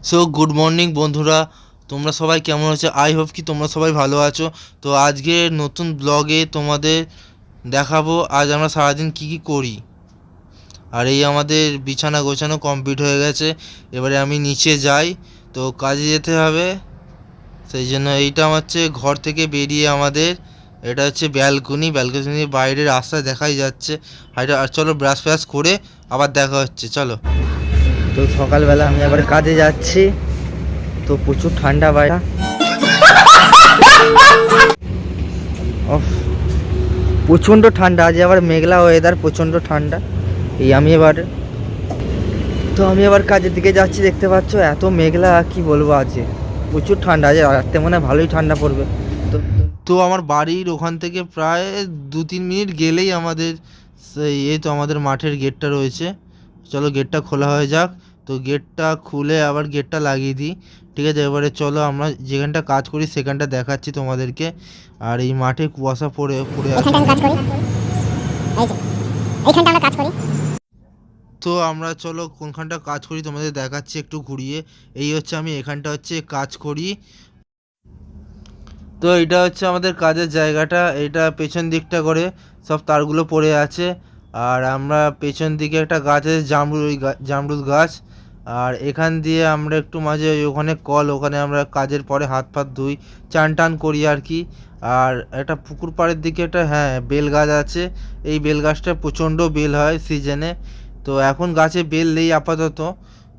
So good morning বন্ধুরা, তোমরা সবাই কেমন আছো? আই হোপ কি তোমরা সবাই ভালো আছো। তো আজকে নতুন ব্লগে তোমাদের দেখাবো আজ আমরা সারাদিন কি কি করি। আর এই আমাদের বিছানা গোছানো কমপ্লিট হয়ে গেছে, এবারে আমি নিচে যাই, তো কাজে যেতে হবে। সেই জন্য এইটা আমার হচ্ছে ঘর থেকে বেরিয়ে আমাদের এটা হচ্ছে ব্যালকনির বাইরের রাস্তা দেখাই যাচ্ছে। আর চলো ব্রাশ ফ্রাশ করে আবার দেখা হচ্ছে, চলো। তো সকালবেলা আমি আবার কাজে যাচ্ছি, তো প্রচুর ঠান্ডা বাইরে। অফ, প্রচণ্ড ঠান্ডা, আজ আবার মেঘলা ওয়েদার, প্রচণ্ড ঠান্ডা। আমি আবার কাজের দিকে যাচ্ছি, দেখতে পাচ্ছ এত মেঘলা, কি বলবো, আজকে প্রচুর ঠান্ডা, আজ রাত্রে মনে হয় ভালোই ঠান্ডা পড়বে। তো তো আমার বাড়ির ওখান থেকে প্রায় 2-3 মিনিট গেলেই আমাদের এই তো আমাদের মাঠের গেটটা রয়েছে। চলো গেটটা খোলা হয়ে যাক। তো গেটটা খুলে আবার গেটটা লাগিয়ে দিই, ঠিক আছে। এবারে চলো আমরা যেখানটা কাজ করি সেখানটা দেখাচ্ছি তোমাদেরকে। আর এই মাঠে কুয়াশা পড়ে পড়ে আছে। তো আমরা চলো কোনখানটা কাজ করি তোমাদের দেখাচ্ছি একটু ঘুরিয়ে। এই হচ্ছে আমি এখানটা হচ্ছে কাজ করি। তো এটা হচ্ছে আমাদের কাজের জায়গাটা, এটা পেছন দিকটা করে সব তারগুলো পড়ে আছে। আর আমরা পেছন দিকে একটা গাছ আছে, জামরুল গাছ। আর এখান দিয়ে আমরা একটু মাঝে ওখানে কল, ওখানে আমরা কাজের পরে হাত ফাত ধুই, চান টান করি আর কি। আর একটা পুকুর পাড়ের দিকে একটা বেল গাছ আছে। এই বেল গাছটা প্রচণ্ড বেল হয় সিজনে। তো এখন গাছে বেল নেই আপাতত।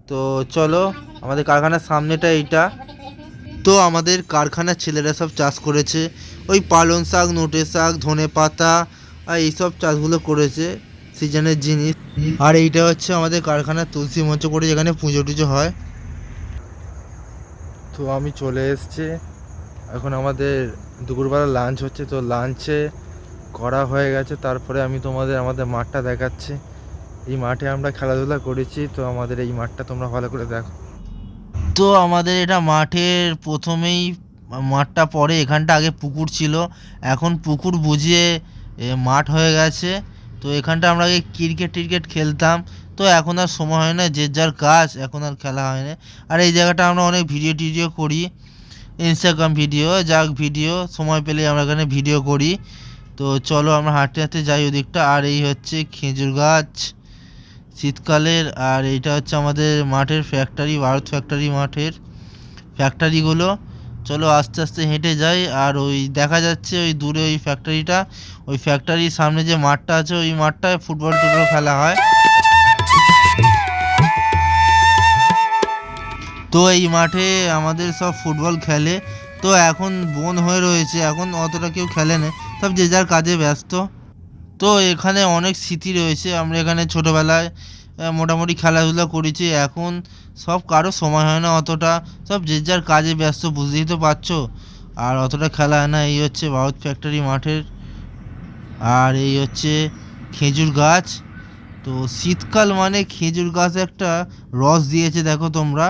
তো চলো আমাদের কারখানার সামনেটা এইটা। তো আমাদের কারখানার ছেলেরা সব চাষ করেছে, ওই পালং শাক, নোটে শাক, ধনে পাতা আর এইসব চাষগুলো করেছে, সিজনের জিনিস। আর এইটা হচ্ছে আমাদের কারখানার তুলসী মঞ্চ করে যেখানে পুজো টুজো হয়। তো আমি চলে এসেছি, এখন আমাদের দুপুরবেলা লাঞ্চ হচ্ছে। তো লাঞ্চে করা হয়ে গেছে, তারপরে আমি তোমাদের আমাদের মাঠটা দেখাচ্ছি। এই মাঠে আমরা খেলাধুলা করেছি, তো আমাদের এই মাঠটা তোমরা ভালো করে দেখো। তো আমাদের এটা মাঠের প্রথমেই মাঠটা পড়ে, এখানটা আগে পুকুর ছিল, এখন পুকুর বুঝিয়ে মাঠ হয়ে গেছে। তো এখানটা আমরা আগে ক্রিকেট খেলতাম, তো এখন আর সময় হয় না, যে যার কাজ, এখন আর খেলা হয় না। আর এই জায়গাটা আমরা অনেক ভিডিও করি, ইনস্টাগ্রাম ভিডিও সময় পেলে আমরা এখানে ভিডিও করি। তো চলো আমরা হাঁটতে হাঁটতে যাই ওদিকটা। আর এই হচ্ছে খেজুর গাছ শীতকালের। আর এইটা হচ্ছে আমাদের মাঠের ফ্যাক্টরি, ভারত ফ্যাক্টরি মাঠের ফ্যাক্টরিগুলো। চলো আস্তে আস্তে হেঁটে যাই। আর ওই দেখা যাচ্ছে ওই দূরে ওই ফ্যাক্টরিটা, ওই ফ্যাক্টরির সামনে যে মাঠটা আছে ওই মাঠটায় ফুটবল টুটবল খেলা হয়। তো এই মাঠে আমাদের সব ফুটবল খেলে। তো এখন বন হয়ে রয়েছে, এখন অতটা কেউ খেলে না, সব যে যার কাজে ব্যস্ত। তো এখানে অনেক স্মৃতি রয়েছে, আমরা এখানে ছোটোবেলায় মোটামুটি খেলাধুলা করেছি। এখন সব কারো সময় হয় না অতটা, সব যে যার কাজে ব্যস্ত, বুঝতেই তো পারছো। আর অতটা খেলা হয় না। এই হচ্ছে ভারত ফ্যাক্টরি মাঠের। আর এই হচ্ছে খেজুর গাছ। তো শীতকাল মানে খেজুর গাছ একটা রস দিয়েছে, দেখো তোমরা।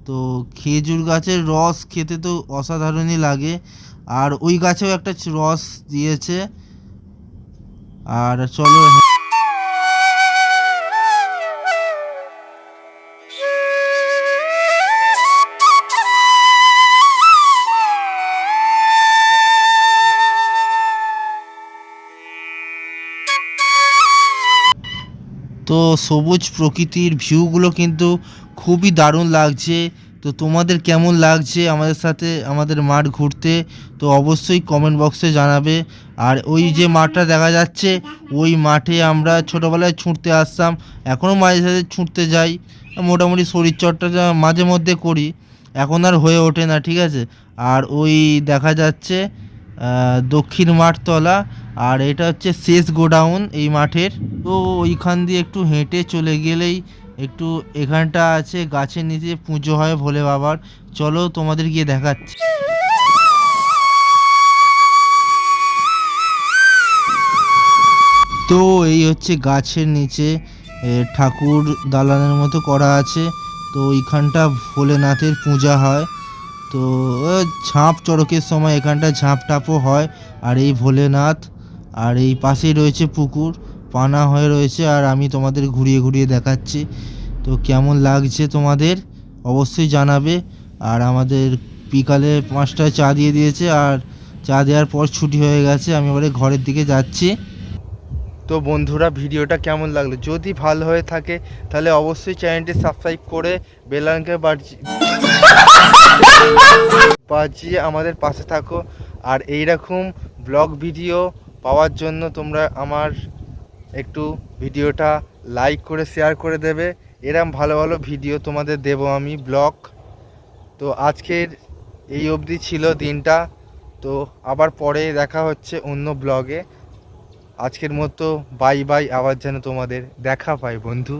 তো খেজুর গাছের রস খেতে তো অসাধারণই লাগে। আর ওই গাছেও একটা রস দিয়েছে। আর চলো তো সবুজ প্রকৃতির ভিউগুলো কিন্তু খুবই দারুণ লাগছে। তো তোমাদের কেমন লাগছে আমাদের সাথে আমাদের মাঠ ঘুরতে, তো অবশ্যই কমেন্ট বক্সে জানাবে। আর ওই যে মাঠটা দেখা যাচ্ছে, ওই মাঠে আমরা ছোটোবেলায় ছুটতে আসতাম, এখনও মাঝে সাঝে ছুটতে যাই, মোটামুটি শরীরচর্চাটা মাঝে মধ্যে করি, এখন আর হয়ে ওঠে না, ঠিক আছে। আর ওই দেখা যাচ্ছে দক্ষিণ মাঠতলা। আর এটা হচ্ছে শেষ গোডাউন এই মাঠের। তো ওইখান দিয়ে একটু হেঁটে চলে গেলেই একটু এখানটা আছে, গাছের নিচে পুজো হয় ভোলে বাবার। চলো তোমাদের গিয়ে দেখাচ্ছি। তো এই হচ্ছে গাছের নিচে ঠাকুর দালানের মতো করা আছে। তো ওইখানটা ভোলেনাথের পূজা হয়। তো ঝাঁপ চড়কের সময় এখানটা ঝাঁপ টাপও হয়। আর এই ভোলেনাথ, আর এই পাশেই রয়েছে পুকুর, পানা হয়ে রয়েছে। আর আমি তোমাদের ঘুরিয়ে ঘুরিয়ে দেখাচ্ছি, তো কেমন লাগছে তোমাদের অবশ্যই জানাবে। আর আমাদের বিকালে 5টায় চা দিয়ে দিয়েছে, আর চা দেওয়ার পর ছুটি হয়ে গেছে, আমি এবারে ঘরের দিকে যাচ্ছি। তো বন্ধুরা, ভিডিওটা কেমন লাগলো? যদি ভালো হয়ে থাকে তাহলে অবশ্যই চ্যানেলটি সাবস্ক্রাইব করে বেল আইকনকে বাজিয়ে আমাদের পাশে থাকো। আর এই রকম ব্লগ ভিডিও পাওয়ার জন্য তোমরা আমার একটু ভিডিওটা লাইক করে শেয়ার করে দেবে। এরম ভালো ভালো ভিডিও তোমাদের দেবো আমি ব্লগ। তো আজকের এই অবধি ছিল দিনটা। তো আবার পরে দেখা হচ্ছে অন্য ব্লগে। আজকের মতো বাই বাই। আবার যেন তোমাদের দেখা পাই বন্ধু।